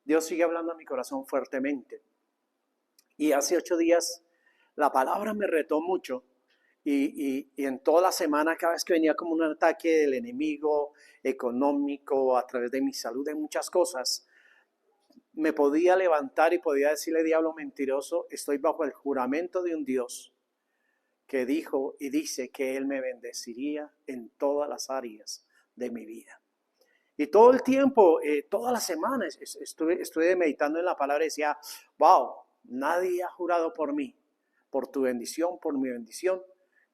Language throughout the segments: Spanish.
Dios sigue hablando a mi corazón fuertemente. Y hace 8 días la palabra me retó mucho. Y en toda la semana, cada vez que venía como un ataque del enemigo económico, a través de mi salud, de muchas cosas, me podía levantar y podía decirle, diablo mentiroso, estoy bajo el juramento de un Dios que dijo y dice que Él me bendeciría en todas las áreas de mi vida. Y todo el tiempo, todas las semanas, estuve meditando en la palabra y decía, wow, nadie ha jurado por mí, por tu bendición, por mi bendición,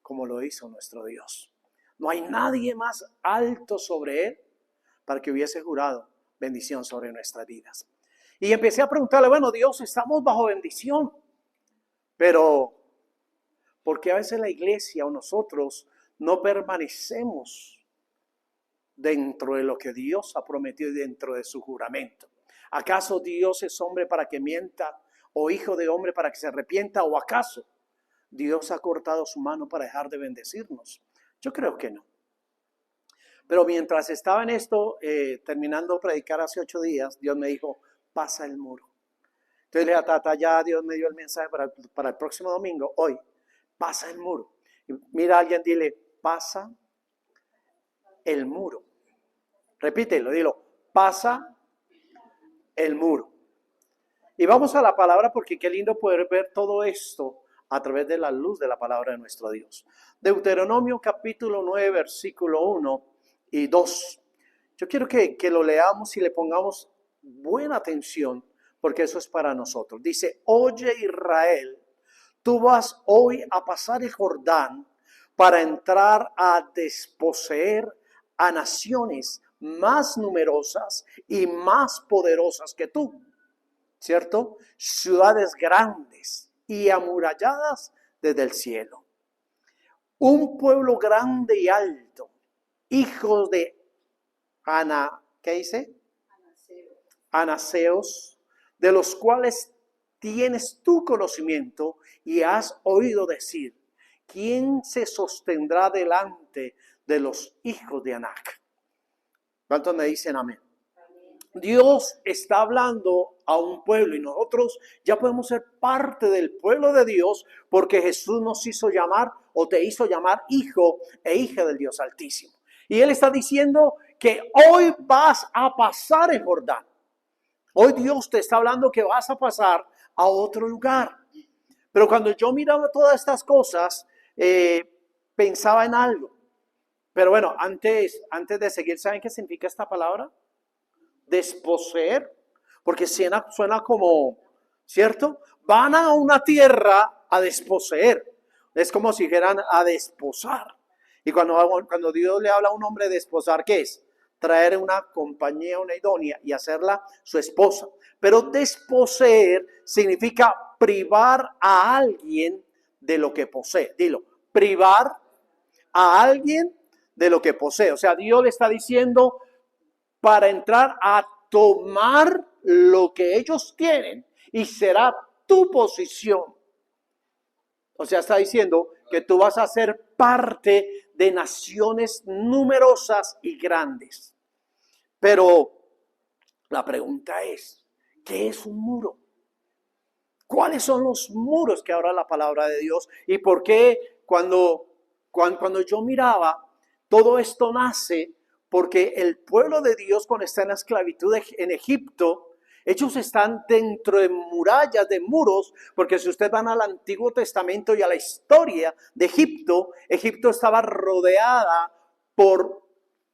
como lo hizo nuestro Dios. No hay nadie más alto sobre Él para que hubiese jurado bendición sobre nuestras vidas. Y empecé a preguntarle, bueno, Dios, estamos bajo bendición, pero ¿por qué a veces la iglesia o nosotros no permanecemos dentro de lo que Dios ha prometido y dentro de su juramento? ¿Acaso Dios es hombre para que mienta o hijo de hombre para que se arrepienta? ¿O acaso Dios ha cortado su mano para dejar de bendecirnos? Yo creo que no. Pero mientras estaba en esto, terminando de predicar hace 8 días, Dios me dijo, pasa el muro. Entonces le dije a Tata, ya Dios me dio el mensaje para el próximo domingo, hoy, pasa el muro. Y mira a alguien, dile, pasa el muro. Repítelo, dilo, pasa el muro. Y vamos a la palabra porque qué lindo poder ver todo esto a través de la luz de la palabra de nuestro Dios. Deuteronomio capítulo 9, versículo 1 y 2. Yo quiero que lo leamos y le pongamos buena atención porque eso es para nosotros. Dice, oye Israel, tú vas hoy a pasar el Jordán para entrar a desposeer a naciones más numerosas y más poderosas que tú, ¿cierto? Ciudades grandes y amuralladas desde el cielo. Un pueblo grande y alto, hijos de ¿qué dice? Anaseos, de los cuales tienes tu conocimiento y has oído decir, ¿quién se sostendrá delante de los hijos de Anac? ¿Cuántos me dicen amén? Dios está hablando a un pueblo y nosotros ya podemos ser parte del pueblo de Dios porque Jesús nos hizo llamar o te hizo llamar hijo e hija del Dios Altísimo. Y Él está diciendo que hoy vas a pasar el Jordán. Hoy Dios te está hablando que vas a pasar a otro lugar. Pero cuando yo miraba todas estas cosas, pensaba en algo. Pero bueno, antes de seguir, ¿saben qué significa esta palabra? Desposeer, porque suena como, ¿cierto? Van a una tierra a desposeer. Es como si dijeran a desposar. Y cuando Dios le habla a un hombre de desposar, ¿qué es? Traer una compañía, una idónea y hacerla su esposa. Pero desposeer significa privar a alguien de lo que posee. Dilo, privar a alguien de lo que posee. O sea, Dios le está diciendo para entrar a tomar lo que ellos tienen y será tu posición. O sea, está diciendo que tú vas a ser parte de naciones numerosas y grandes. Pero la pregunta es, ¿qué es un muro? ¿Cuáles son los muros que habla la palabra de Dios? ¿Y por qué cuando yo miraba, todo esto nace porque el pueblo de Dios cuando está en la esclavitud en Egipto, ellos están dentro de murallas, de muros, porque si ustedes van al Antiguo Testamento y a la historia de Egipto, Egipto estaba rodeada por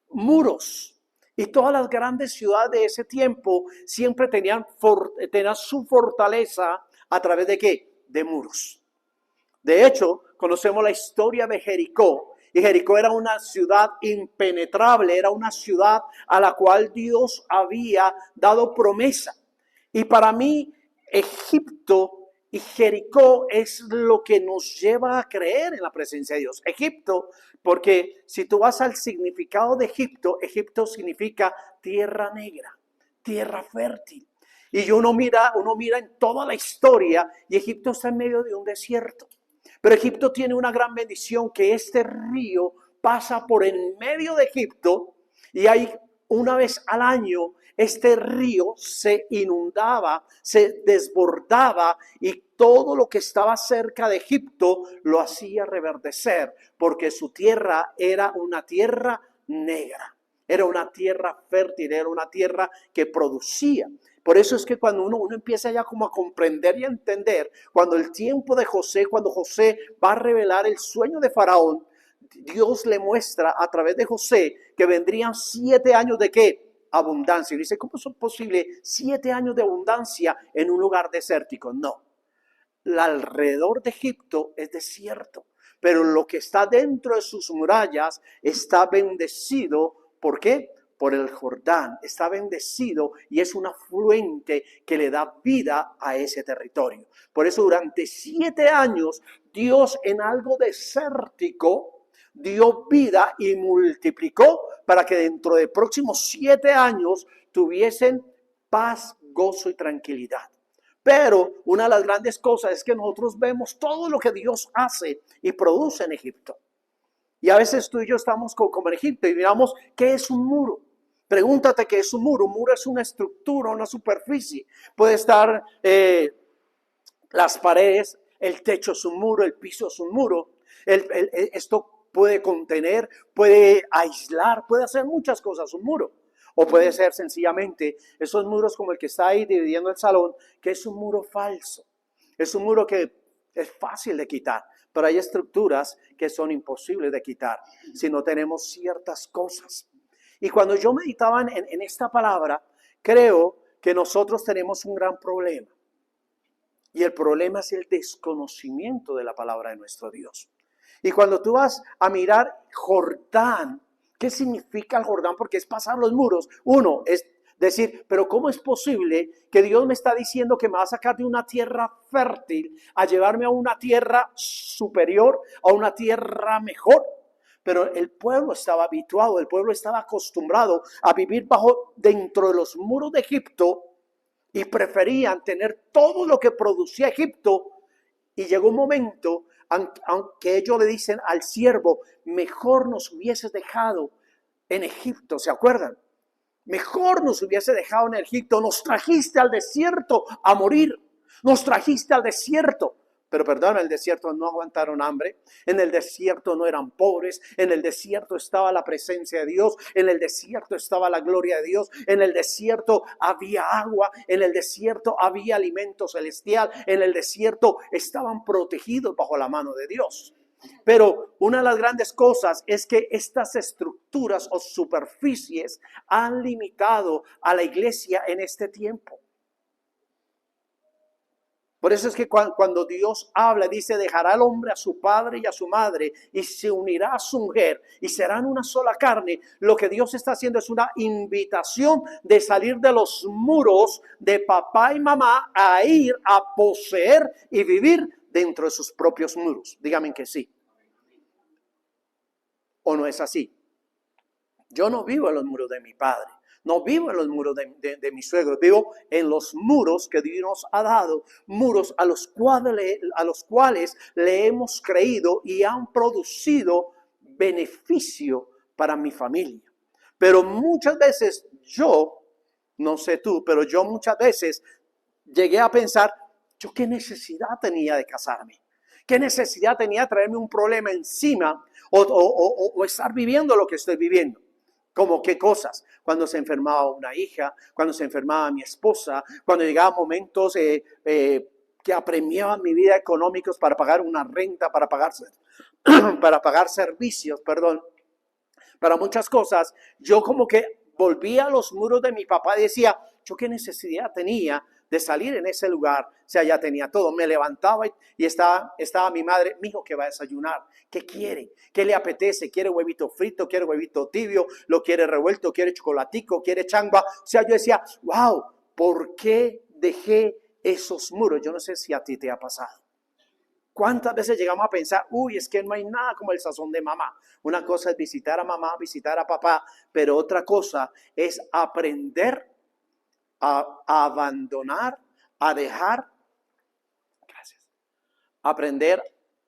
muros. Y todas las grandes ciudades de ese tiempo siempre tenían su fortaleza a través de ¿qué? De muros. De hecho, conocemos la historia de Jericó. Y Jericó era una ciudad impenetrable, era una ciudad a la cual Dios había dado promesa. Y para mí, Egipto y Jericó es lo que nos lleva a creer en la presencia de Dios. Egipto, porque si tú vas al significado de Egipto, Egipto significa tierra negra, tierra fértil. Y uno mira en toda la historia y Egipto está en medio de un desierto. Pero Egipto tiene una gran bendición que este río pasa por en medio de Egipto y hay una vez al año este río se inundaba, se desbordaba y todo lo que estaba cerca de Egipto lo hacía reverdecer, porque su tierra era una tierra negra, era una tierra fértil, era una tierra que producía. Por eso es que cuando uno empieza ya como a comprender y a entender, cuando el tiempo de José, cuando José va a revelar el sueño de Faraón, Dios le muestra a través de José que vendrían 7 años de ¿qué? Abundancia. Y dice, ¿cómo es posible 7 años de abundancia en un lugar desértico? No. Alrededor de Egipto es desierto, pero lo que está dentro de sus murallas está bendecido. ¿Por qué? Por el Jordán. Está bendecido y es un afluente que le da vida a ese territorio. Por eso durante 7 años Dios en algo desértico dio vida y multiplicó para que dentro de próximos 7 años tuviesen paz, gozo y tranquilidad. Pero una de las grandes cosas es que nosotros vemos todo lo que Dios hace y produce en Egipto. Y a veces tú y yo estamos como en Egipto y miramos qué es un muro. Pregúntate qué es un muro. Un muro es una estructura, una superficie. Puede estar las paredes, el techo es un muro, el piso es un muro. Esto puede contener, puede aislar, puede hacer muchas cosas un muro. O puede ser sencillamente esos muros como el que está ahí dividiendo el salón, que es un muro falso. Es un muro que es fácil de quitar, pero hay estructuras que son imposibles de quitar si no tenemos ciertas cosas. Y cuando yo meditaba en esta palabra, creo que nosotros tenemos un gran problema. Y el problema es el desconocimiento de la palabra de nuestro Dios. Y cuando tú vas a mirar Jordán, ¿qué significa el Jordán? Porque es pasar los muros. Uno es decir, pero ¿cómo es posible que Dios me está diciendo que me va a sacar de una tierra fértil a llevarme a una tierra superior, a una tierra mejor? Pero el pueblo estaba habituado, el pueblo estaba acostumbrado a vivir dentro de los muros de Egipto y preferían tener todo lo que producía Egipto. Y llegó un momento, aunque ellos le dicen al siervo, mejor nos hubieses dejado en Egipto, ¿se acuerdan? Mejor nos hubiese dejado en Egipto, nos trajiste al desierto a morir, nos trajiste al desierto. Pero perdón, en el desierto no aguantaron hambre, en el desierto no eran pobres, en el desierto estaba la presencia de Dios, en el desierto estaba la gloria de Dios, en el desierto había agua, en el desierto había alimento celestial, en el desierto estaban protegidos bajo la mano de Dios. Pero una de las grandes cosas es que estas estructuras o superficies han limitado a la iglesia en este tiempo. Por eso es que cuando Dios habla, dice, dejará el hombre a su padre y a su madre y se unirá a su mujer y serán una sola carne. Lo que Dios está haciendo es una invitación de salir de los muros de papá y mamá a ir a poseer y vivir dentro de sus propios muros. Díganme que sí. ¿O no es así? Yo no vivo en los muros de mi padre. No vivo en los muros de mi suegro, vivo en los muros que Dios nos ha dado, muros a los cuales le hemos creído y han producido beneficio para mi familia. Pero muchas veces yo, no sé tú, pero yo muchas veces llegué a pensar, ¿yo qué necesidad tenía de casarme? ¿Qué necesidad tenía de traerme un problema encima o estar viviendo lo que estoy viviendo? ¿Cómo qué cosas? Cuando se enfermaba una hija, cuando se enfermaba mi esposa, cuando llegaban momentos que apremiaban mi vida económicos para pagar una renta, para pagar servicios, para muchas cosas. Yo como que volvía a los muros de mi papá y decía, ¿yo qué necesidad tenía de salir en ese lugar? O sea, ya tenía todo. Me levantaba y estaba mi madre, mi hijo, ¿qué va a desayunar? ¿Qué quiere? ¿Qué le apetece? ¿Quiere huevito frito? ¿Quiere huevito tibio? ¿Lo quiere revuelto? ¿Quiere chocolatico? ¿Quiere changua? O sea, yo decía, wow, ¿por qué dejé esos muros? Yo no sé si a ti te ha pasado. ¿Cuántas veces llegamos a pensar, uy, es que no hay nada como el sazón de mamá? Una cosa es visitar a mamá, visitar a papá, pero otra cosa es aprender a abandonar, a dejar, gracias, aprender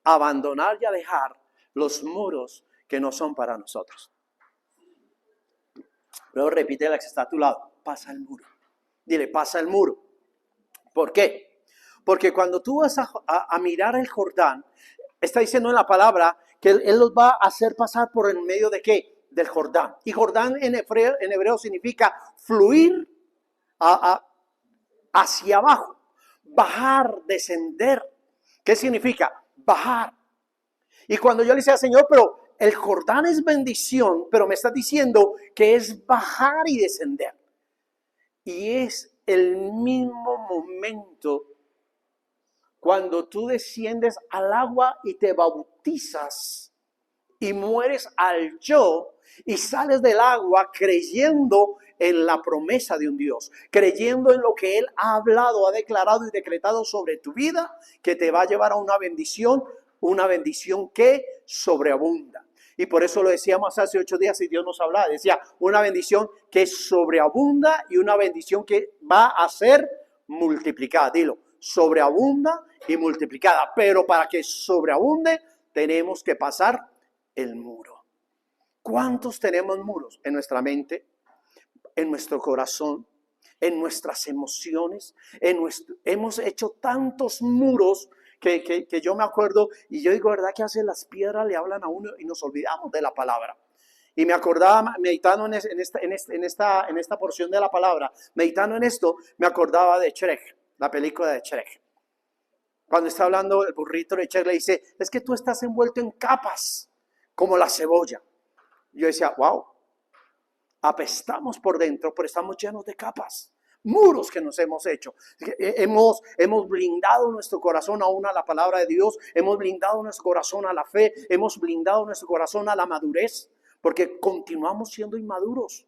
a abandonar y a dejar los muros que no son para nosotros. Luego repite la que está a tu lado, pasa el muro. Dile, pasa el muro. ¿Por qué? Porque cuando tú vas a mirar el Jordán, está diciendo en la palabra que él los va a hacer pasar por el medio de ¿qué? Del Jordán. Y Jordán en hebreo significa fluir hacia abajo, bajar, descender. ¿Qué significa? Bajar. Y cuando yo le decía, Señor, pero el Jordán es bendición, pero me estás diciendo que es bajar y descender. Y es el mismo momento cuando tú desciendes al agua y te bautizas y mueres al yo y sales del agua creyendo en la promesa de un Dios, creyendo en lo que Él ha hablado, ha declarado y decretado sobre tu vida, que te va a llevar a una bendición que sobreabunda. Y por eso lo decíamos hace 8 días y Dios nos hablaba, decía, una bendición que sobreabunda y una bendición que va a ser multiplicada. Dilo, sobreabunda y multiplicada. Pero para que sobreabunde tenemos que pasar el muro. ¿Cuántos tenemos muros en nuestra mente, en nuestro corazón, en nuestras emociones? Hemos hecho tantos muros que yo me acuerdo y yo digo, ¿verdad que hace las piedras le hablan a uno y nos olvidamos de la palabra? Y me acordaba, meditando en esta porción de la palabra, meditando en esto, me acordaba de Shrek, la película de Shrek. Cuando está hablando el burrito de Shrek, le dice, es que tú estás envuelto en capas, como la cebolla. Yo decía, wow, apestamos por dentro, pero estamos llenos de capas. Muros que nos hemos hecho. Hemos blindado nuestro corazón aún a la palabra de Dios. Hemos blindado nuestro corazón a la fe. Hemos blindado nuestro corazón a la madurez. Porque continuamos siendo inmaduros.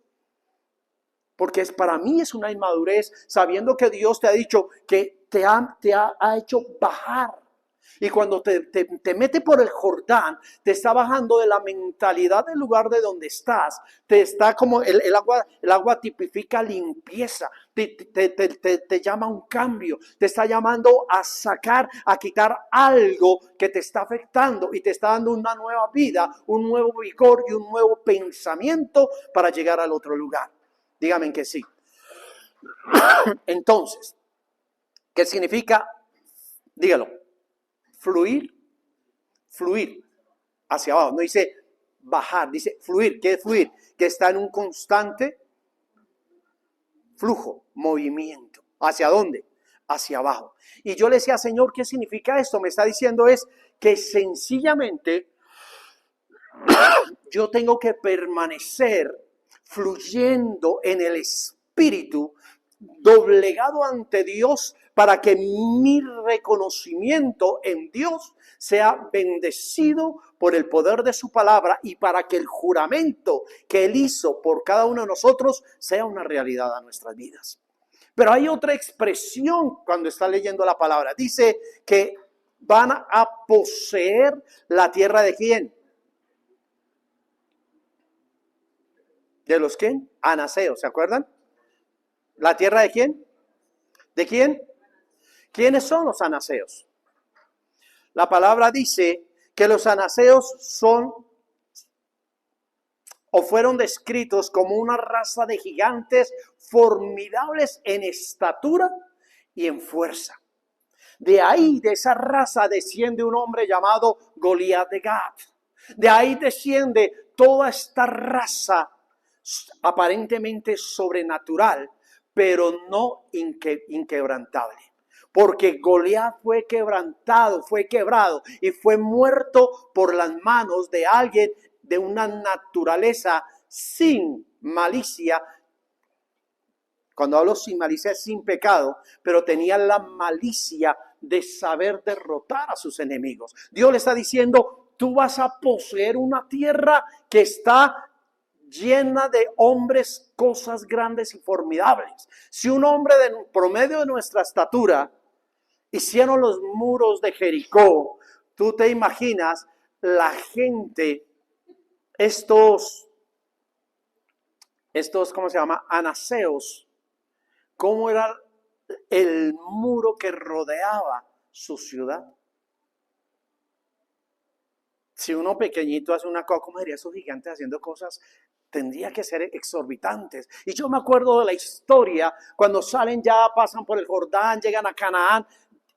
Porque para mí es una inmadurez sabiendo que Dios te ha dicho que te ha hecho bajar. Y cuando te mete por el Jordán, te está bajando de la mentalidad del lugar de donde estás. Te está como el agua tipifica limpieza. Te llama a un cambio. Te está llamando a sacar, a quitar algo que te está afectando. Y te está dando una nueva vida, un nuevo vigor y un nuevo pensamiento para llegar al otro lugar. Dígame que sí. Entonces, ¿qué significa? Dígalo. Fluir hacia abajo. No dice bajar, dice fluir. ¿Qué es fluir? Que está en un constante flujo, movimiento. ¿Hacia dónde? Hacia abajo. Y yo le decía, Señor, ¿qué significa esto? Me está diciendo es que sencillamente yo tengo que permanecer fluyendo en el Espíritu, doblegado ante Dios, para que mi reconocimiento en Dios sea bendecido por el poder de su palabra y para que el juramento que Él hizo por cada uno de nosotros sea una realidad a nuestras vidas. Pero hay otra expresión cuando está leyendo la palabra. Dice que van a poseer la tierra de ¿quién? ¿De los quién? Anaseos, ¿se acuerdan? ¿La tierra de quién? ¿De quién? ¿Quiénes son los anaseos? La palabra dice que los anaseos son o fueron descritos como una raza de gigantes formidables en estatura y en fuerza. De ahí, de esa raza, desciende un hombre llamado Goliat de Gat. De ahí desciende toda esta raza aparentemente sobrenatural, pero no inquebrantable. Porque Goliat fue quebrantado, fue quebrado y fue muerto por las manos de alguien de una naturaleza sin malicia. Cuando hablo sin malicia es sin pecado, pero tenía la malicia de saber derrotar a sus enemigos. Dios le está diciendo, tú vas a poseer una tierra que está llena de hombres, cosas grandes y formidables. Si un hombre de promedio de nuestra estatura hicieron los muros de Jericó, tú te imaginas la gente, estos, ¿cómo se llama? Anaseos, cómo era el muro que rodeaba su ciudad. Si uno pequeñito hace una cosa, ¿cómo sería esos gigantes haciendo cosas tendría que ser exorbitantes. Y yo me acuerdo de la historia, cuando salen ya, pasan por el Jordán, llegan a Canaán.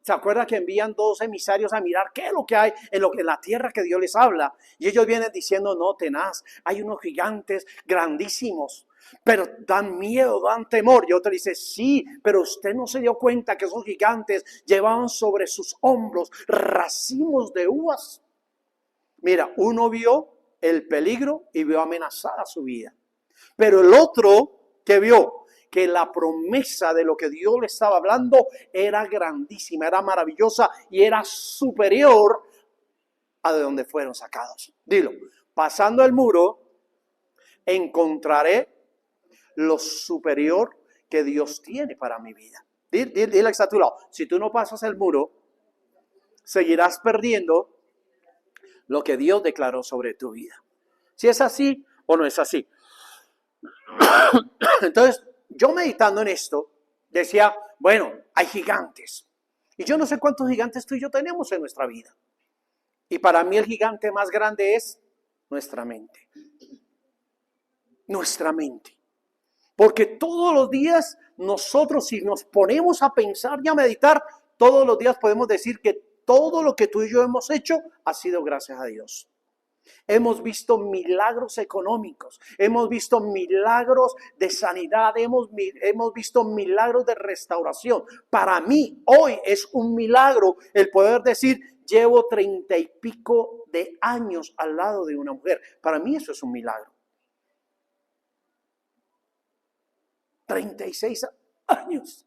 ¿Se acuerda que envían 2 emisarios a mirar qué es lo que hay en la tierra que Dios les habla? Y ellos vienen diciendo, no, tenaz, hay unos gigantes grandísimos, pero dan miedo, dan temor. Y otro dice, sí, pero usted no se dio cuenta que esos gigantes llevaban sobre sus hombros racimos de uvas. Mira, uno vio el peligro y vio amenazada su vida. Pero el otro que vio que la promesa de lo que Dios le estaba hablando era grandísima, era maravillosa y era superior a de donde fueron sacados. Dilo, pasando el muro, encontraré lo superior que Dios tiene para mi vida. Dile que está a tu lado, si tú no pasas el muro, seguirás perdiendo lo que Dios declaró sobre tu vida. Si es así o no es así. Entonces, yo meditando en esto, decía, bueno, hay gigantes. Y yo no sé cuántos gigantes tú y yo tenemos en nuestra vida. Y para mí el gigante más grande es nuestra mente. Nuestra mente. Porque todos los días nosotros, si nos ponemos a pensar y a meditar, todos los días podemos decir que todo lo que tú y yo hemos hecho ha sido gracias a Dios. Hemos visto milagros económicos, hemos visto milagros de sanidad, hemos visto milagros de restauración. Para mí hoy es un milagro el poder decir, llevo 30 y pico de años al lado de una mujer. Para mí eso es un milagro. 36 años.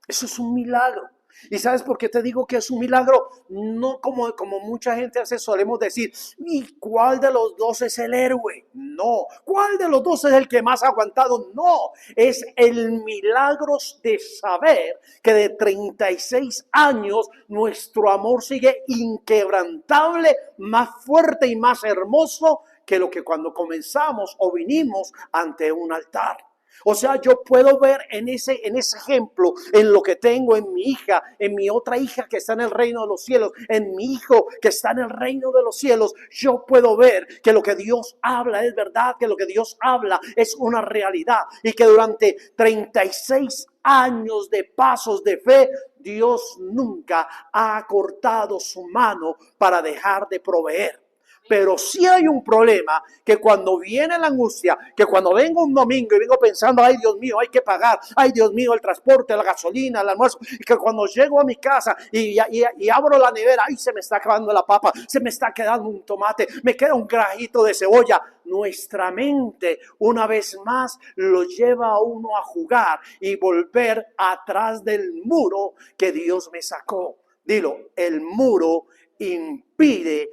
Eso es un milagro. ¿Y sabes por qué te digo que es un milagro? No como mucha gente hace, solemos decir, ¿y cuál de los dos es el héroe? No. ¿Cuál de los dos es el que más ha aguantado? No. Es el milagro de saber que de 36 años nuestro amor sigue inquebrantable, más fuerte y más hermoso que lo que cuando comenzamos o vinimos ante un altar. O sea, yo puedo ver en ese ejemplo, en lo que tengo en mi hija, en mi otra hija que está en el reino de los cielos, en mi hijo que está en el reino de los cielos. Yo puedo ver que lo que Dios habla es verdad, que lo que Dios habla es una realidad y que durante 36 años de pasos de fe, Dios nunca ha cortado su mano para dejar de proveer. Pero sí hay un problema, que cuando viene la angustia, que cuando vengo un domingo y vengo pensando, ay Dios mío, hay que pagar, ay Dios mío, el transporte, la gasolina, el almuerzo, y que cuando llego a mi casa y abro la nevera, ay, se me está acabando la papa, se me está quedando un tomate, me queda un grajito de cebolla. Nuestra mente una vez más lo lleva a uno a jugar y volver atrás del muro que Dios me sacó. Dilo, el muro impide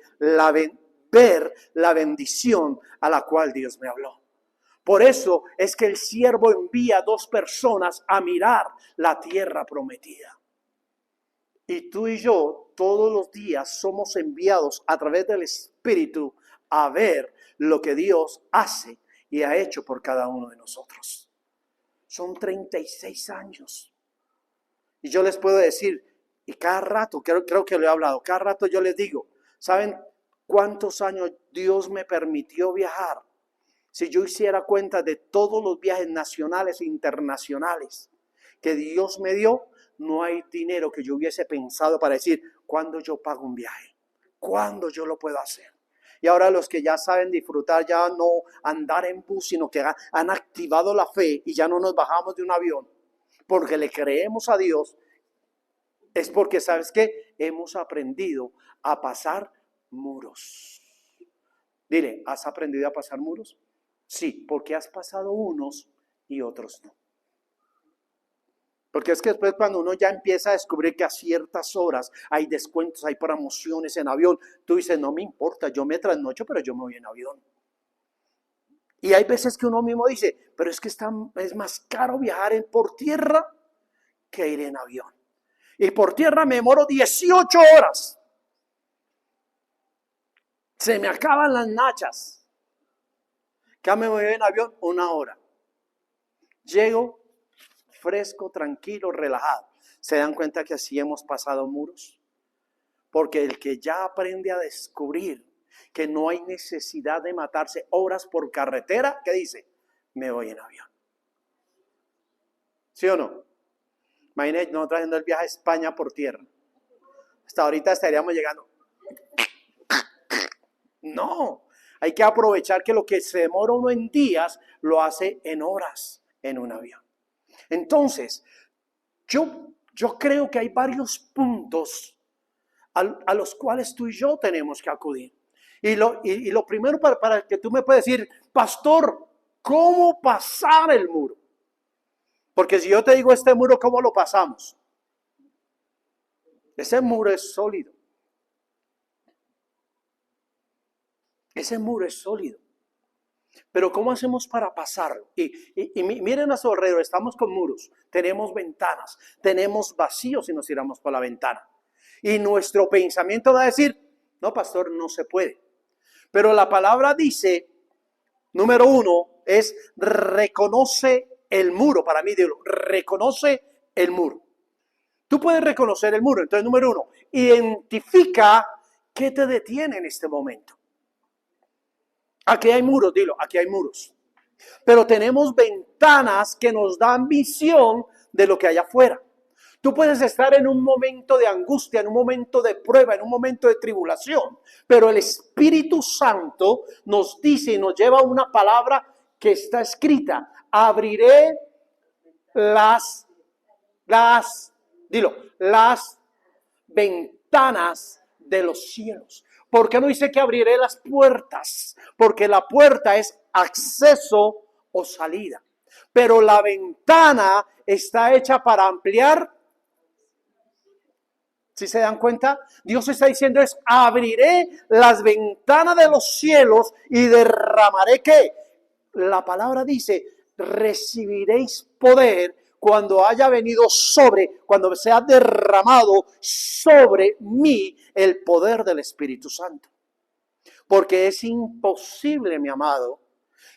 ver la bendición a la cual Dios me habló. Por eso es que el siervo envía a 2 personas a mirar la tierra prometida. Y tú y yo todos los días somos enviados a través del Espíritu a ver lo que Dios hace y ha hecho por cada uno de nosotros. Son 36 años. Y yo les puedo decir, y cada rato, creo que lo he hablado, cada rato yo les digo, ¿saben cuántos años Dios me permitió viajar? Si yo hiciera cuenta de todos los viajes nacionales e internacionales que Dios me dio, no hay dinero que yo hubiese pensado para decir, ¿cuándo yo pago un viaje? ¿Cuándo yo lo puedo hacer? Y ahora los que ya saben disfrutar, ya no andar en bus, sino que han activado la fe y ya no nos bajamos de un avión, porque le creemos a Dios, es porque, ¿sabes qué? Hemos aprendido a pasar muros. Dile, ¿has aprendido a pasar muros? Sí, porque has pasado unos y otros no. Porque es que después cuando uno ya empieza a descubrir que a ciertas horas hay descuentos, hay promociones en avión, tú dices, no me importa, yo me trasnocho, pero yo me voy en avión. Y hay veces que uno mismo dice, pero es que es más caro viajar por tierra que ir en avión. Y por tierra me demoro 18 horas. Se me acaban las nachas. Acá me voy en avión 1 hora. Llego fresco, tranquilo, relajado. ¿Se dan cuenta que así hemos pasado muros? Porque el que ya aprende a descubrir que no hay necesidad de matarse horas por carretera, ¿qué dice? Me voy en avión. ¿Sí o no? Imagínate, nosotros haciendo el viaje a España por tierra. Hasta ahorita estaríamos llegando. No, hay que aprovechar que lo que se demora uno en días, lo hace en horas en un avión. Entonces, yo creo que hay varios puntos a los cuales tú y yo tenemos que acudir. Y lo primero para que tú me puedas decir, pastor, ¿cómo pasar el muro? Porque si yo te digo este muro, ¿cómo lo pasamos? Ese muro es sólido. Ese muro es sólido. Pero ¿cómo hacemos para pasarlo? Y miren a su alrededor, estamos con muros, tenemos ventanas, tenemos vacíos si nos tiramos por la ventana. Y nuestro pensamiento va a decir, no, pastor, no se puede. Pero la palabra dice, número 1, es reconoce el muro. Para mí, digo, reconoce el muro. Tú puedes reconocer el muro. Entonces, número 1, identifica qué te detiene en este momento. Aquí hay muros, dilo, aquí hay muros. Pero tenemos ventanas que nos dan visión de lo que hay afuera. Tú puedes estar en un momento de angustia, en un momento de prueba, en un momento de tribulación, pero el Espíritu Santo nos dice y nos lleva una palabra que está escrita. Abriré las ventanas de los cielos. ¿Por qué no dice que abriré las puertas? Porque la puerta es acceso o salida. Pero la ventana está hecha para ampliar. ¿Sí se dan cuenta? Dios está diciendo es, abriré las ventanas de los cielos y derramaré ¿qué? La palabra dice, recibiréis poder cuando haya venido cuando sea derramado sobre mí el poder del Espíritu Santo. Porque es imposible, mi amado,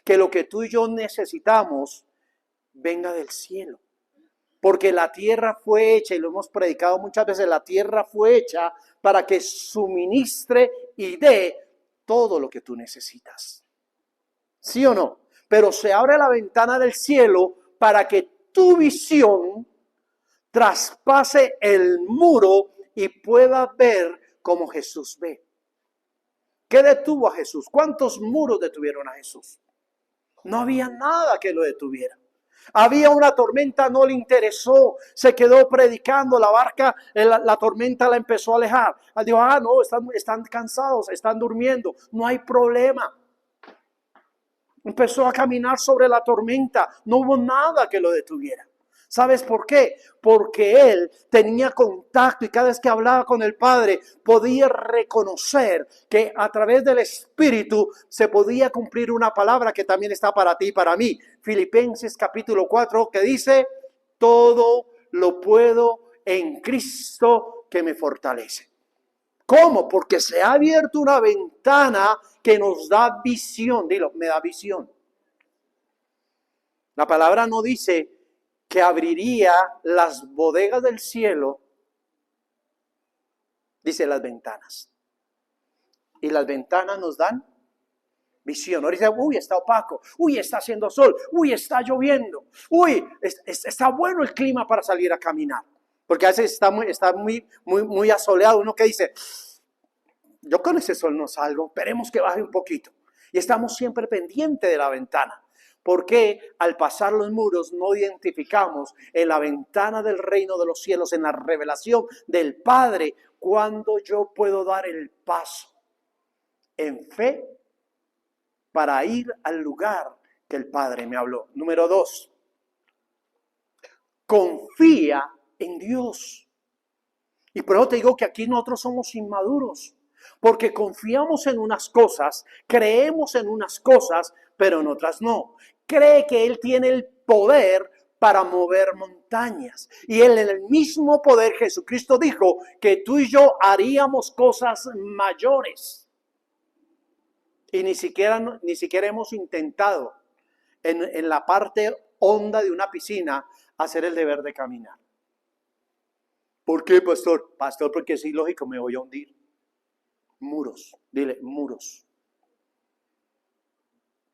que lo que tú y yo necesitamos venga del cielo. Porque la tierra fue hecha, y lo hemos predicado muchas veces, la tierra fue hecha para que suministre y dé todo lo que tú necesitas. ¿Sí o no? Pero se abre la ventana del cielo para que tu visión traspase el muro y pueda ver como Jesús ve. ¿Qué detuvo a Jesús? ¿Cuántos muros detuvieron a Jesús? No había nada que lo detuviera. Había una tormenta, no le interesó, se quedó predicando, la barca, la tormenta la empezó a alejar. Dijo, no, están cansados, están durmiendo, no hay problema. Empezó a caminar sobre la tormenta, no hubo nada que lo detuviera. ¿Sabes por qué? Porque él tenía contacto y cada vez que hablaba con el Padre podía reconocer que a través del Espíritu se podía cumplir una palabra que también está para ti y para mí. Filipenses capítulo 4 que dice, todo lo puedo en Cristo que me fortalece. ¿Cómo? Porque se ha abierto una ventana que nos da visión. Dilo, me da visión. La palabra no dice que abriría las bodegas del cielo, dice las ventanas. Y las ventanas nos dan visión. Ahora dice, uy, está opaco, uy, está haciendo sol, uy, está lloviendo, uy, está bueno el clima para salir a caminar. Porque a veces está muy asoleado. Uno que dice, yo con ese sol no salgo, esperemos que baje un poquito. Y estamos siempre pendientes de la ventana. Porque al pasar los muros no identificamos en la ventana del reino de los cielos, en la revelación del Padre, cuando yo puedo dar el paso en fe para ir al lugar que el Padre me habló. Número 2, confía en Dios. Y por eso te digo que aquí nosotros somos inmaduros. Porque confiamos en unas cosas, creemos en unas cosas, pero en otras no. Cree que Él tiene el poder para mover montañas. Y Él en el mismo poder, Jesucristo dijo que tú y yo haríamos cosas mayores. Y ni siquiera hemos intentado en la parte honda de una piscina hacer el deber de caminar. ¿Por qué, pastor? Pastor, porque es ilógico, me voy a hundir. Muros. Dile, muros.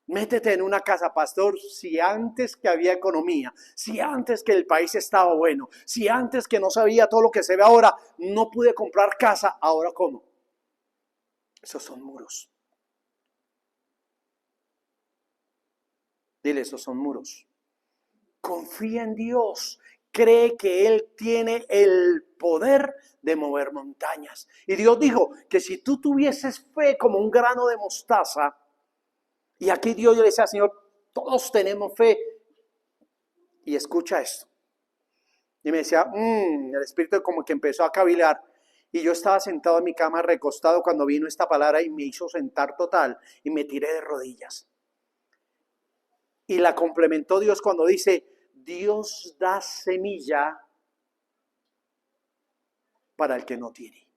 Métete en una casa, pastor, si antes que había economía, si antes que el país estaba bueno, si antes que no sabía todo lo que se ve ahora, no pude comprar casa, ¿ahora cómo? Esos son muros. Dile, esos son muros. Confía en Dios. Cree que Él tiene el poder de mover montañas. Y Dios dijo que si tú tuvieses fe como un grano de mostaza, y aquí Dios le decía, Señor, todos tenemos fe. Y escucha esto. Y me decía, el Espíritu como que empezó a cavilar. Y yo estaba sentado en mi cama recostado cuando vino esta palabra y me hizo sentar total. Y me tiré de rodillas. Y la complementó Dios cuando dice, Dios da semilla para el que no tiene.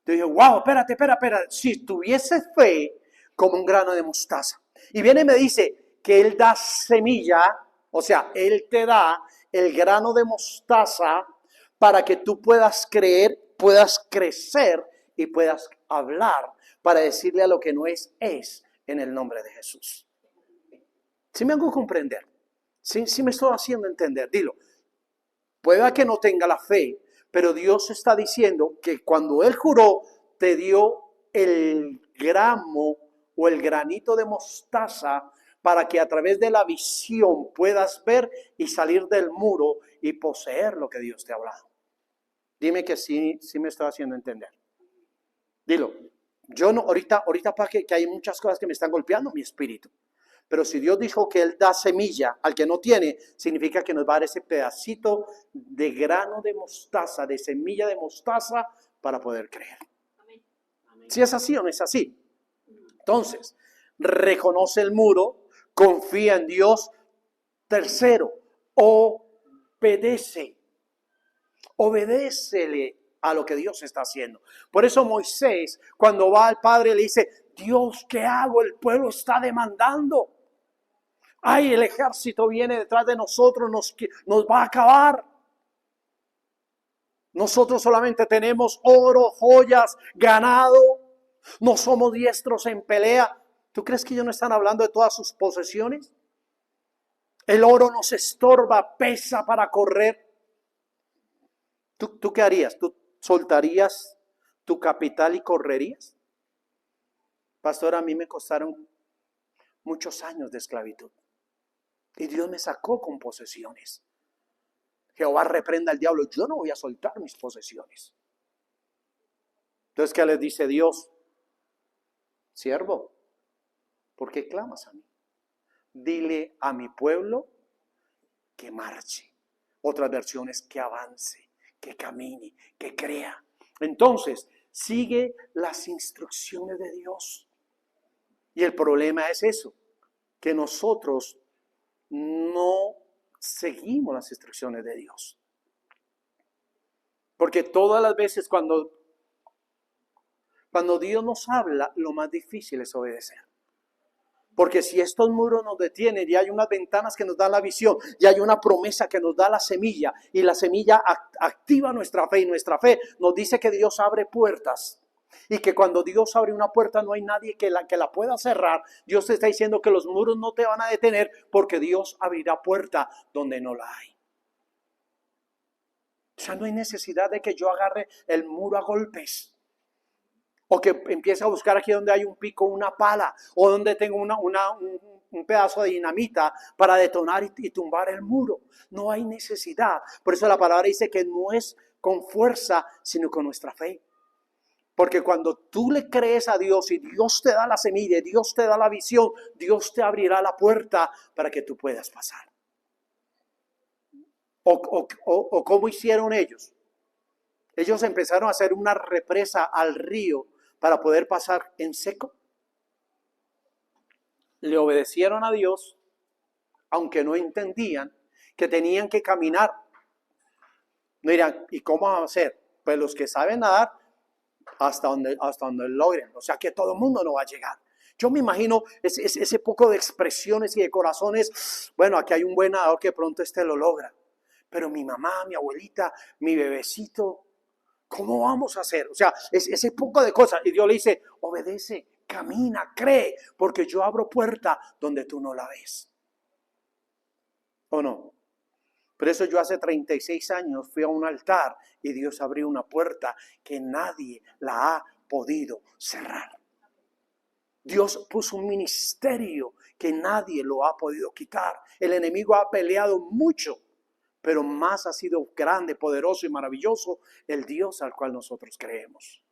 Yo dije, wow, espérate. Si tuviese fe como un grano de mostaza. Y viene y me dice que Él da semilla, o sea, Él te da el grano de mostaza para que tú puedas creer, puedas crecer y puedas hablar para decirle a lo que no es en el nombre de Jesús. ¿Sí me hago comprender? ¿Sí me estoy haciendo entender? Dilo. Pueda que no tenga la fe, pero Dios está diciendo que cuando Él juró, te dio el gramo o el granito de mostaza para que a través de la visión puedas ver y salir del muro y poseer lo que Dios te ha hablado. Dime que sí me estoy haciendo entender. Dilo. Yo no, ahorita para que hay muchas cosas que me están golpeando mi espíritu. Pero si Dios dijo que Él da semilla al que no tiene, significa que nos va a dar ese pedacito de grano de mostaza, de semilla de mostaza, para poder creer. Amén. Si es así o no es así. Entonces, reconoce el muro, confía en Dios. Tercero, obedece. Obedécele a lo que Dios está haciendo. Por eso Moisés, cuando va al Padre, le dice, Dios, ¿qué hago? El pueblo está demandando. Ay, el ejército viene detrás de nosotros, nos va a acabar. Nosotros solamente tenemos oro, joyas, ganado. No somos diestros en pelea. ¿Tú crees que ellos no están hablando de todas sus posesiones? El oro nos estorba, pesa para correr. ¿Tú qué harías? ¿Tú soltarías tu capital y correrías? Pastor, a mí me costaron muchos años de esclavitud. Y Dios me sacó con posesiones. Jehová reprenda al diablo. Yo no voy a soltar mis posesiones. Entonces, ¿qué les dice Dios? Siervo, ¿por qué clamas a mí? Dile a mi pueblo que marche. Otras versiones, que avance, que camine, que crea. Entonces, sigue las instrucciones de Dios. Y el problema es eso, que nosotros no seguimos las instrucciones de Dios. Porque todas las veces cuando Dios nos habla, lo más difícil es obedecer. Porque si estos muros nos detienen y hay unas ventanas que nos dan la visión y hay una promesa que nos da la semilla y la semilla activa nuestra fe y nuestra fe nos dice que Dios abre puertas. Y que cuando Dios abre una puerta no hay nadie que la pueda cerrar. Dios te está diciendo que los muros no te van a detener porque Dios abrirá puerta donde no la hay. O sea, no hay necesidad de que yo agarre el muro a golpes. O que empiece a buscar aquí donde hay un pico, una pala. O donde tengo un pedazo de dinamita para detonar y tumbar el muro. No hay necesidad. Por eso la palabra dice que no es con fuerza, sino con nuestra fe. Porque cuando tú le crees a Dios y Dios te da la semilla, Dios te da la visión, Dios te abrirá la puerta para que tú puedas pasar. O ¿cómo hicieron ellos? Ellos empezaron a hacer una represa al río para poder pasar en seco. Le obedecieron a Dios, aunque no entendían que tenían que caminar. No dirán, ¿y cómo vamos a hacer? Pues los que saben nadar, hasta donde logren. O sea que todo el mundo no va a llegar. Yo me imagino ese poco de expresiones y de corazones. Bueno, aquí hay un buen nadador que pronto lo logra. Pero mi mamá, mi abuelita, mi bebecito, ¿Cómo vamos a hacer? O sea, ese poco de cosas. Y Dios le dice, obedece, camina, cree, porque yo abro puerta donde tú no la ves. ¿O no? Por eso yo hace 36 años fui a un altar y Dios abrió una puerta que nadie la ha podido cerrar. Dios puso un ministerio que nadie lo ha podido quitar. El enemigo ha peleado mucho, pero más ha sido grande, poderoso y maravilloso el Dios al cual nosotros creemos.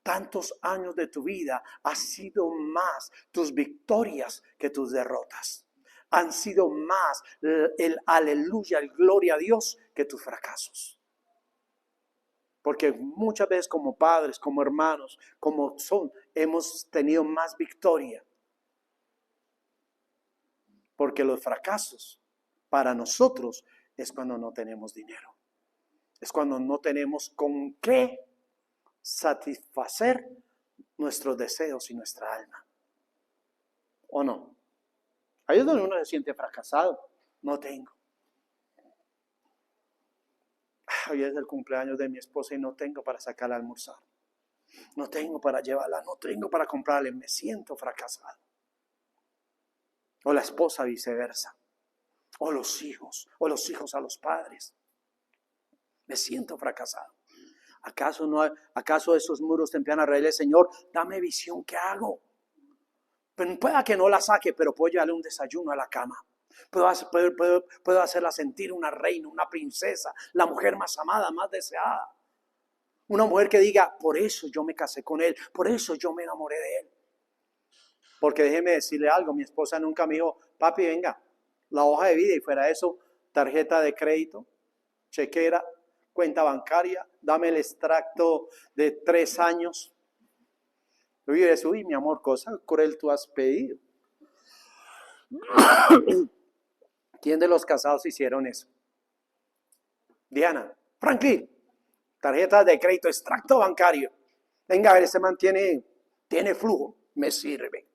Tantos años de tu vida ha sido más tus victorias que tus derrotas. Han sido más el aleluya, el gloria a Dios que tus fracasos. Porque muchas veces como padres, como hermanos, hemos tenido más victoria. Porque los fracasos para nosotros es cuando no tenemos dinero. Es cuando no tenemos con qué satisfacer nuestros deseos y nuestra alma. ¿O no? Ahí es donde uno se siente fracasado. No tengo. Hoy es el cumpleaños de mi esposa y no tengo para sacarla a almorzar. No tengo para llevarla, no tengo para comprarle. Me siento fracasado. O la esposa viceversa. O los hijos a los padres. Me siento fracasado. ¿Acaso esos muros te empiezan a reírle, Señor, dame visión, ¿qué hago? Pero pueda que no la saque, pero puedo llevarle un desayuno a la cama. Puedo hacerla sentir una reina, una princesa, la mujer más amada, más deseada. Una mujer que diga, por eso yo me casé con él, por eso yo me enamoré de él. Porque déjeme decirle algo, mi esposa nunca me dijo, papi, venga, la hoja de vida y fuera eso, tarjeta de crédito, chequera, cuenta bancaria, dame el extracto de 3 años. Uy, mi amor, cosa cruel tú has pedido. ¿Quién de los casados hicieron eso? Diana, Franklin, tarjeta de crédito, extracto bancario. Venga, a ver, ese man tiene flujo, me sirve.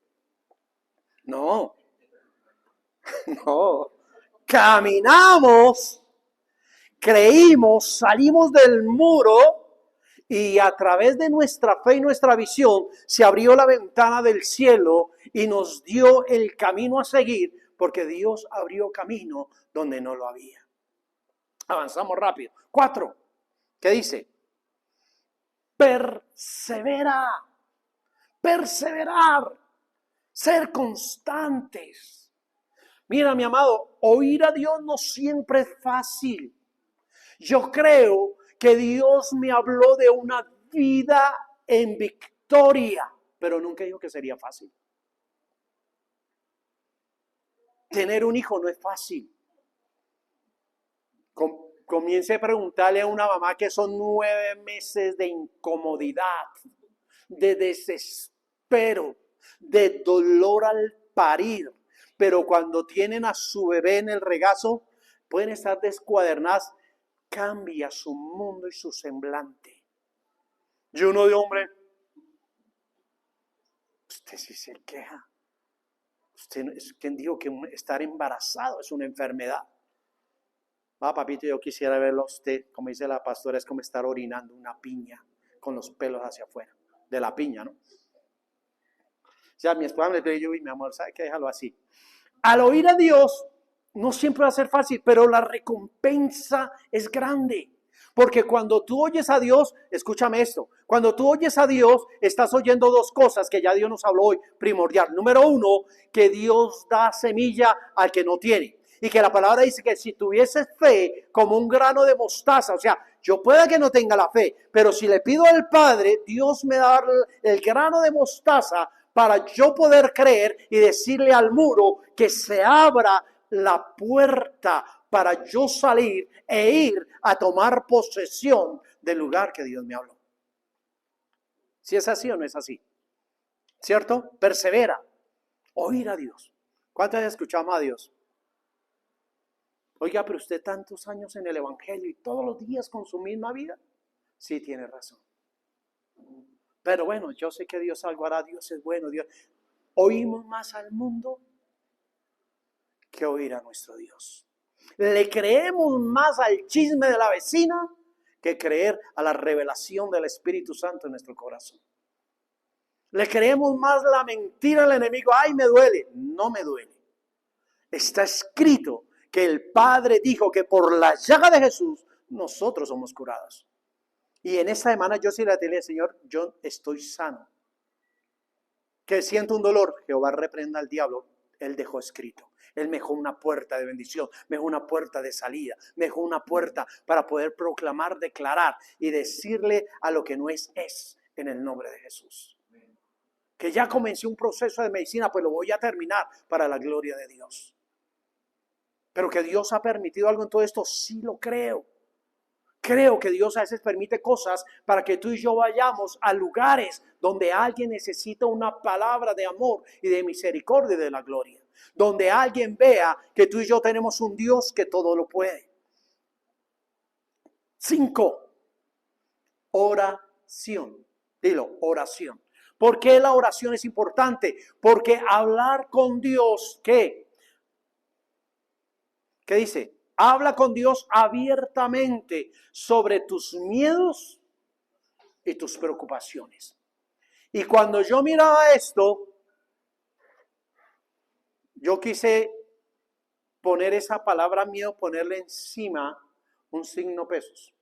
No, no. Caminamos, creímos, salimos del muro y a través de nuestra fe y nuestra visión se abrió la ventana del cielo y nos dio el camino a seguir porque Dios abrió camino donde no lo había. Avanzamos rápido. 4. ¿Qué dice? Persevera. Perseverar. Ser constantes. Mira, mi amado, oír a Dios no siempre es fácil. Yo creo que Dios me habló de una vida en victoria, pero nunca dijo que sería fácil. Tener un hijo no es fácil. Comience a preguntarle a una mamá que son 9 meses de incomodidad, de desespero, de dolor al parir. Pero cuando tienen a su bebé en el regazo, pueden estar descuadernadas. Cambia su mundo y su semblante. Y uno de hombre, usted sí se queja. ¿Quién dijo que estar embarazado es una enfermedad? Papito, yo quisiera verlo a usted, como dice la pastora, es como estar orinando una piña con los pelos hacia afuera, de la piña, ¿no? O sea, mi esposa me dice, mi amor, ¿sabe qué? Déjalo así. Al oír a Dios, no siempre va a ser fácil, pero la recompensa es grande. Porque cuando tú oyes a Dios, escúchame esto, cuando tú oyes a Dios, estás oyendo 2 cosas que ya Dios nos habló hoy, primordial. Número 1, que Dios da semilla al que no tiene. Y que la palabra dice que si tuvieses fe como un grano de mostaza, o sea, yo pueda que no tenga la fe, pero si le pido al Padre, Dios me da el grano de mostaza para yo poder creer y decirle al muro que se abra la puerta para yo salir e ir a tomar posesión del lugar que Dios me habló. ¿Si es así o no es así? ¿Cierto? Persevera. Oír a Dios. ¿Cuántas veces escuchamos a Dios? Oiga, pero usted tantos años en el evangelio y todos los días con su misma vida. Sí, tiene razón. Pero bueno, yo sé que Dios algo hará. Dios es bueno. Dios. Oímos más al mundo que oír a nuestro Dios. Le creemos más al chisme de la vecina que creer a la revelación del Espíritu Santo en nuestro corazón. Le creemos más la mentira al enemigo. Ay, me duele. No me duele. Está escrito que el Padre dijo que por la llaga de Jesús nosotros somos curados. Y en esta semana yo sí le dije, Señor, yo estoy sano. Que siento un dolor, Jehová reprenda al diablo. Él dejó escrito. Él me dejó una puerta de bendición, me dejó una puerta de salida, me dejó una puerta para poder proclamar, declarar y decirle a lo que no es en el nombre de Jesús. Que ya comencé un proceso de medicina, pues lo voy a terminar para la gloria de Dios. Pero que Dios ha permitido algo en todo esto, sí lo creo. Creo que Dios a veces permite cosas para que tú y yo vayamos a lugares donde alguien necesita una palabra de amor y de misericordia y de la gloria. Donde alguien vea que tú y yo tenemos un Dios que todo lo puede. 5. Oración. Dilo, oración. ¿Por qué la oración es importante? Porque hablar con Dios, ¿qué? ¿Qué dice? Habla con Dios abiertamente sobre tus miedos y tus preocupaciones. Y cuando yo miraba esto, yo quise poner esa palabra miedo, ponerle encima un signo pesos.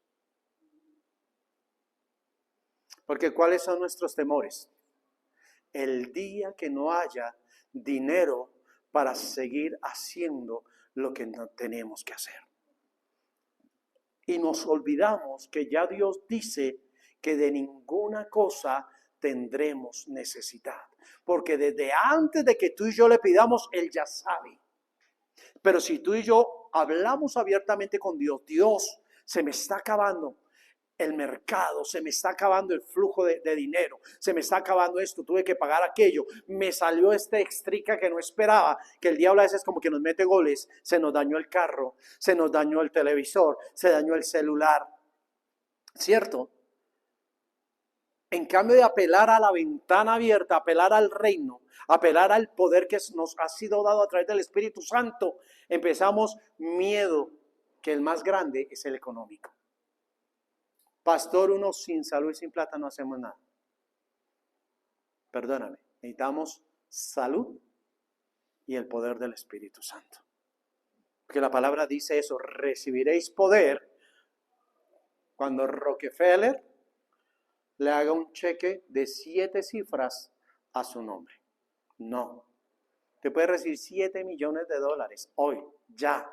Porque ¿cuáles son nuestros temores? El día que no haya dinero para seguir haciendo lo que no tenemos que hacer. Y nos olvidamos que ya Dios dice que de ninguna cosa tendremos necesidad. Porque desde antes de que tú y yo le pidamos, Él ya sabe. Pero si tú y yo hablamos abiertamente con Dios, Dios, se me está acabando el mercado, se me está acabando el flujo de dinero, se me está acabando esto, tuve que pagar aquello, me salió este extrica que no esperaba, que el diablo a veces como que nos mete goles, se nos dañó el carro, se nos dañó el televisor, se dañó el celular, ¿cierto? En cambio de apelar a la ventana abierta, apelar al reino, apelar al poder que nos ha sido dado a través del Espíritu Santo, empezamos miedo, que el más grande es el económico. Pastor, uno sin salud y sin plata no hacemos nada. Perdóname, necesitamos salud y el poder del Espíritu Santo. Porque la palabra dice eso, recibiréis poder cuando Rockefeller le haga un cheque de 7 cifras a su nombre. No. Te puedes recibir 7 millones de dólares hoy, ya.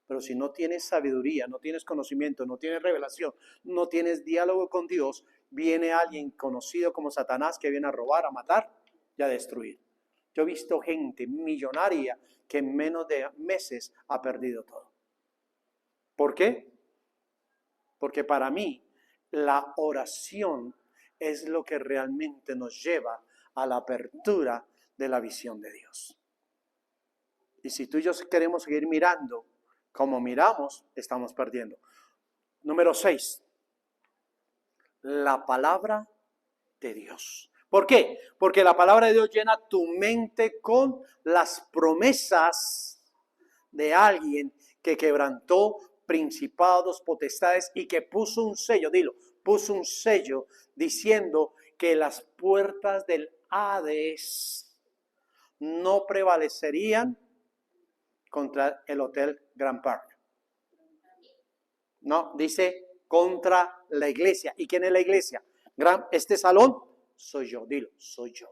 Pero si no tienes sabiduría, no tienes conocimiento, no tienes revelación, no tienes diálogo con Dios, viene alguien conocido como Satanás que viene a robar, a matar y a destruir. Yo he visto gente millonaria que en menos de meses ha perdido todo. ¿Por qué? Porque para mí la oración es lo que realmente nos lleva a la apertura de la visión de Dios. Y si tú y yo queremos seguir mirando como miramos, estamos perdiendo. Número 6. La palabra de Dios. ¿Por qué? Porque la palabra de Dios llena tu mente con las promesas de alguien que quebrantó principados, potestades y que puso un sello, puso un sello diciendo que las puertas del Hades no prevalecerían contra el Hotel Grand Park. No, dice contra la iglesia. ¿Y quién es la iglesia? Este salón soy yo, soy yo.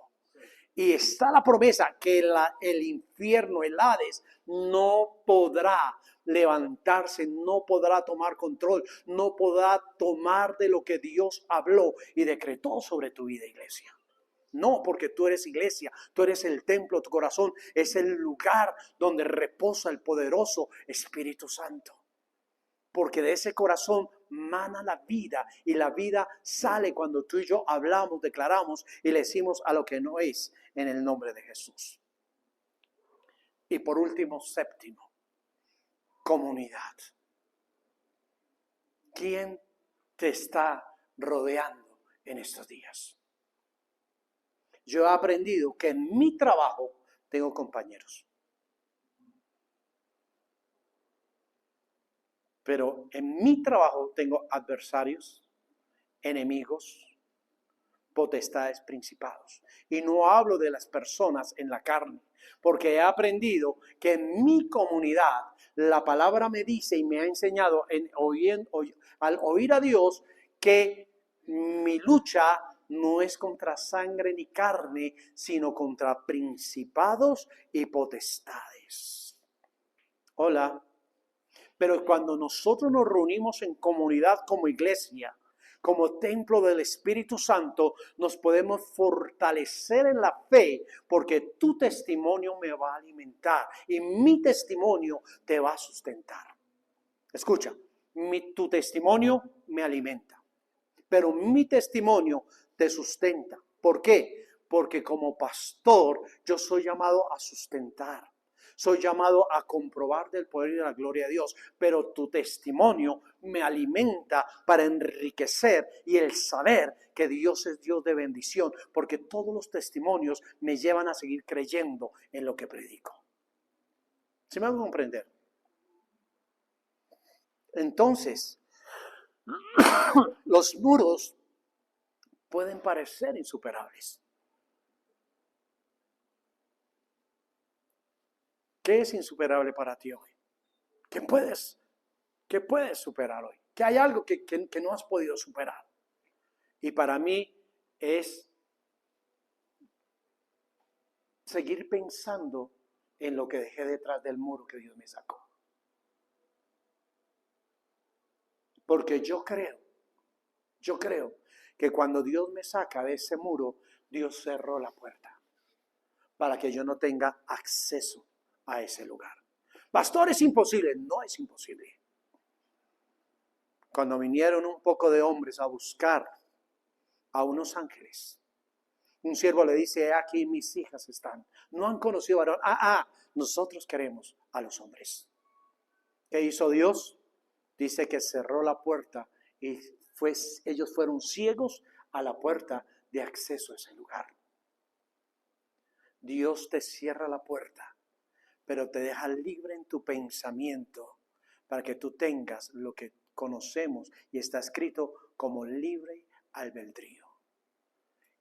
Y está la promesa que el infierno, el Hades, no podrá levantarse, no podrá tomar control, no podrá tomar de lo que Dios habló y decretó sobre tu vida, iglesia. No, porque tú eres iglesia, tú eres el templo, tu corazón es el lugar donde reposa el poderoso Espíritu Santo. Porque de ese corazón mana la vida y la vida sale cuando tú y yo hablamos, declaramos y le decimos a lo que no es en el nombre de Jesús. Y por último, 7, comunidad. ¿Quién te está rodeando en estos días? Yo he aprendido que en mi trabajo tengo compañeros. Pero en mi trabajo tengo adversarios, enemigos, potestades, principados. Y no hablo de las personas en la carne, porque he aprendido que en mi comunidad la palabra me dice y me ha enseñado al oír a Dios que mi lucha no es contra sangre ni carne, sino contra principados y potestades. Hola. Pero cuando nosotros nos reunimos en comunidad como iglesia, como templo del Espíritu Santo, nos podemos fortalecer en la fe, porque tu testimonio me va a alimentar y mi testimonio te va a sustentar. Escucha, tu testimonio me alimenta, pero mi testimonio te sustenta. ¿Por qué? Porque como pastor yo soy llamado a sustentar. Soy llamado a comprobar del poder y de la gloria de Dios, pero tu testimonio me alimenta para enriquecer y el saber que Dios es Dios de bendición, porque todos los testimonios me llevan a seguir creyendo en lo que predico. ¿Sí me hago comprender? Entonces, los muros pueden parecer insuperables. ¿Qué es insuperable para ti hoy? ¿Qué puedes superar hoy? ¿Que hay algo que no has podido superar? Y para mí es seguir pensando en lo que dejé detrás del muro que Dios me sacó. Porque yo creo que cuando Dios me saca de ese muro, Dios cerró la puerta para que yo no tenga acceso a ese lugar. Pastor, es imposible. No es imposible. Cuando vinieron un poco de hombres a buscar a unos ángeles, un siervo le dice: aquí mis hijas están. No han conocido a varón. Nosotros queremos a los hombres. ¿Qué hizo Dios? Dice que cerró la puerta y ellos fueron ciegos a la puerta de acceso a ese lugar. Dios te cierra la puerta, pero te deja libre en tu pensamiento para que tú tengas lo que conocemos y está escrito como libre albedrío.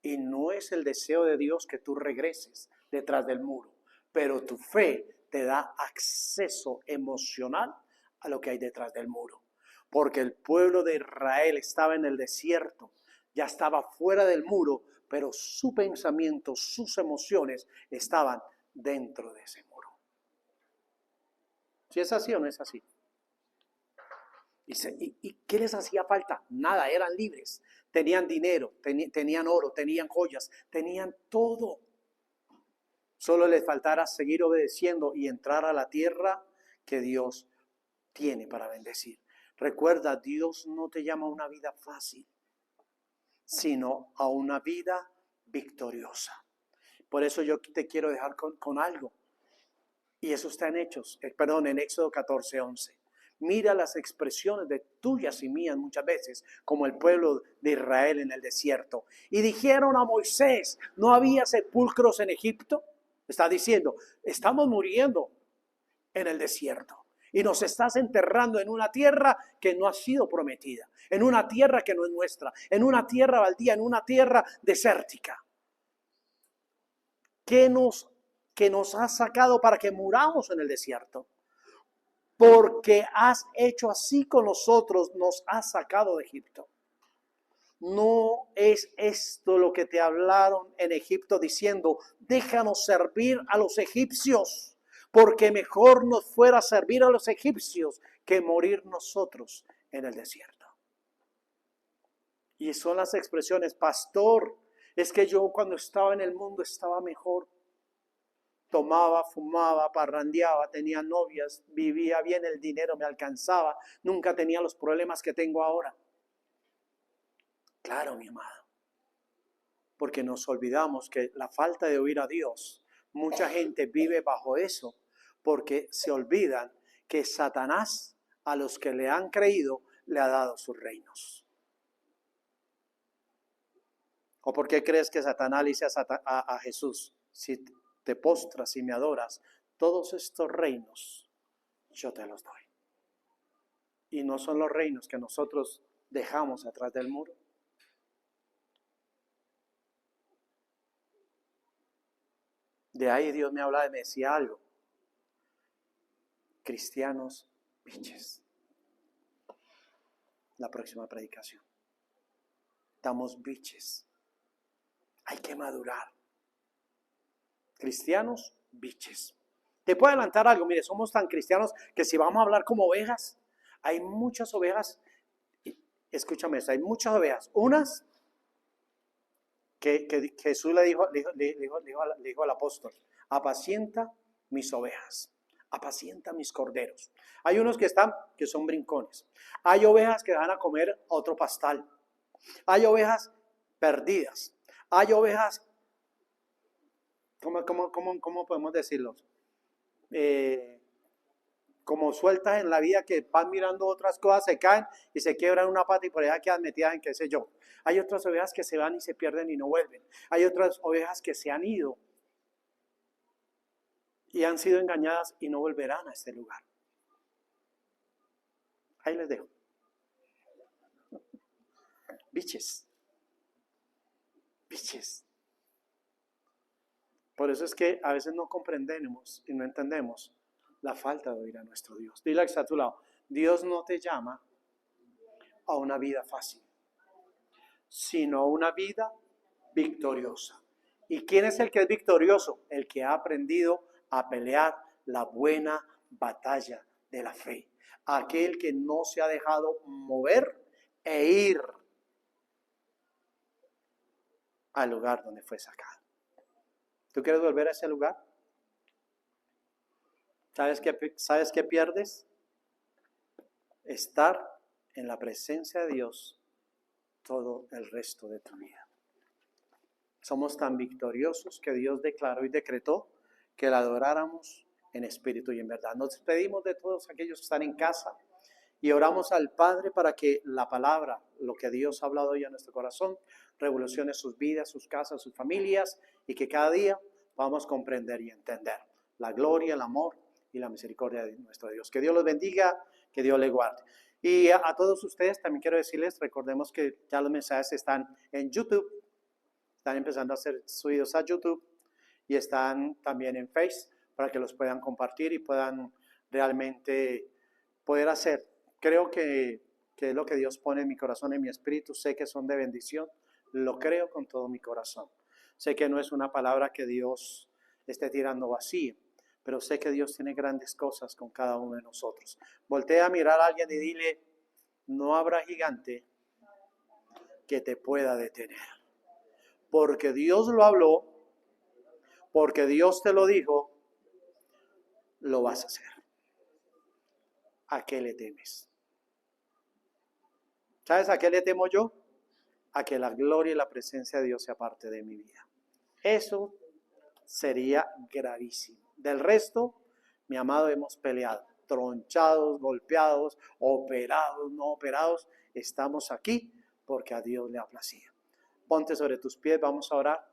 Y no es el deseo de Dios que tú regreses detrás del muro, pero tu fe te da acceso emocional a lo que hay detrás del muro. Porque el pueblo de Israel estaba en el desierto, ya estaba fuera del muro, pero su pensamiento, sus emociones estaban dentro de ese muro. ¿Si es así o no es así? ¿Y qué les hacía falta? Nada, eran libres. Tenían dinero, tenían oro, tenían joyas, tenían todo. Solo les faltara seguir obedeciendo y entrar a la tierra que Dios tiene para bendecir. Recuerda, Dios no te llama a una vida fácil, sino a una vida victoriosa. Por eso yo te quiero dejar con algo. Y eso está en en Éxodo 14:11. Mira las expresiones de tuyas y mías muchas veces, como el pueblo de Israel en el desierto. Y dijeron a Moisés: ¿no había sepulcros en Egipto? Está diciendo, estamos muriendo en el desierto. Y nos estás enterrando en una tierra que no ha sido prometida, en una tierra que no es nuestra, en una tierra baldía, en una tierra desértica. Que nos has sacado para que muramos en el desierto. Porque has hecho así con nosotros, nos has sacado de Egipto. ¿No es esto lo que te hablaron en Egipto diciendo: déjanos servir a los egipcios, porque mejor nos fuera servir a los egipcios que morir nosotros en el desierto? Y son las expresiones: pastor, es que yo cuando estaba en el mundo estaba mejor. Tomaba, fumaba, parrandeaba, tenía novias, vivía bien, el dinero me alcanzaba, nunca tenía los problemas que tengo ahora. Claro, mi amado, porque nos olvidamos que la falta de oír a Dios, mucha gente vive bajo eso, porque se olvidan que Satanás, a los que le han creído, le ha dado sus reinos. ¿O por qué crees que Satanás le dice a Jesús: si te postras y me adoras, todos estos reinos yo te los doy? Y no son los reinos que nosotros dejamos atrás del muro. De ahí Dios me hablaba y me decía algo. Cristianos biches. La próxima predicación. Estamos biches. Hay que madurar. Cristianos biches. Te puedo adelantar algo. Mire, somos tan cristianos que si vamos a hablar como ovejas, hay muchas ovejas. Escúchame esto, hay muchas ovejas. Unas que Jesús le dijo al apóstol, apacienta mis ovejas, apacienta mis corderos. Hay unos que son brincones. Hay ovejas que van a comer otro pastal. Hay ovejas perdidas. Hay ovejas, ¿cómo podemos decirlo? Como sueltas en la vida, que van mirando otras cosas, se caen y se quiebran una pata y por allá quedan metidas en qué sé yo. Hay otras ovejas que se van y se pierden y no vuelven. Hay otras ovejas que se han ido y han sido engañadas y no volverán a este lugar. Ahí les dejo. Biches. Biches. Por eso es que a veces no comprendemos y no entendemos la falta de oír a nuestro Dios. Dile que está a tu lado. Dios no te llama a una vida fácil, sino a una vida victoriosa. ¿Y quién es el que es victorioso? El que ha aprendido a pelear la buena batalla de la fe. Aquel que no se ha dejado mover e ir al lugar donde fue sacado. ¿Tú quieres volver a ese lugar? ¿Sabes qué pierdes? Estar en la presencia de Dios todo el resto de tu vida. Somos tan victoriosos que Dios declaró y decretó que la adoráramos en espíritu y en verdad. Nos despedimos de todos aquellos que están en casa y oramos al Padre para que la palabra, lo que Dios ha hablado hoy a nuestro corazón, revolucione sus vidas, sus casas, sus familias, y que cada día podamos comprender y entender la gloria, el amor y la misericordia de nuestro Dios. Que Dios los bendiga, que Dios les guarde. Y a todos ustedes también quiero decirles, recordemos que ya los mensajes están en YouTube, están empezando a ser subidos a YouTube y están también en Face para que los puedan compartir y puedan realmente poder hacer. Creo que es lo que Dios pone en mi corazón, en mi espíritu. Sé que son de bendición, lo creo con todo mi corazón. Sé que no es una palabra que Dios esté tirando vacía, pero sé que Dios tiene grandes cosas con cada uno de nosotros. Voltea a mirar a alguien y dile, no habrá gigante que te pueda detener. Porque Dios lo habló, porque Dios te lo dijo, lo vas a hacer. ¿A qué le temes? ¿Sabes a qué le temo yo? A que la gloria y la presencia de Dios sea parte de mi vida. Eso sería gravísimo. Del resto, mi amado, hemos peleado, tronchados, golpeados, operados, no operados. Estamos aquí porque a Dios le ha placido. Ponte sobre tus pies, vamos a orar.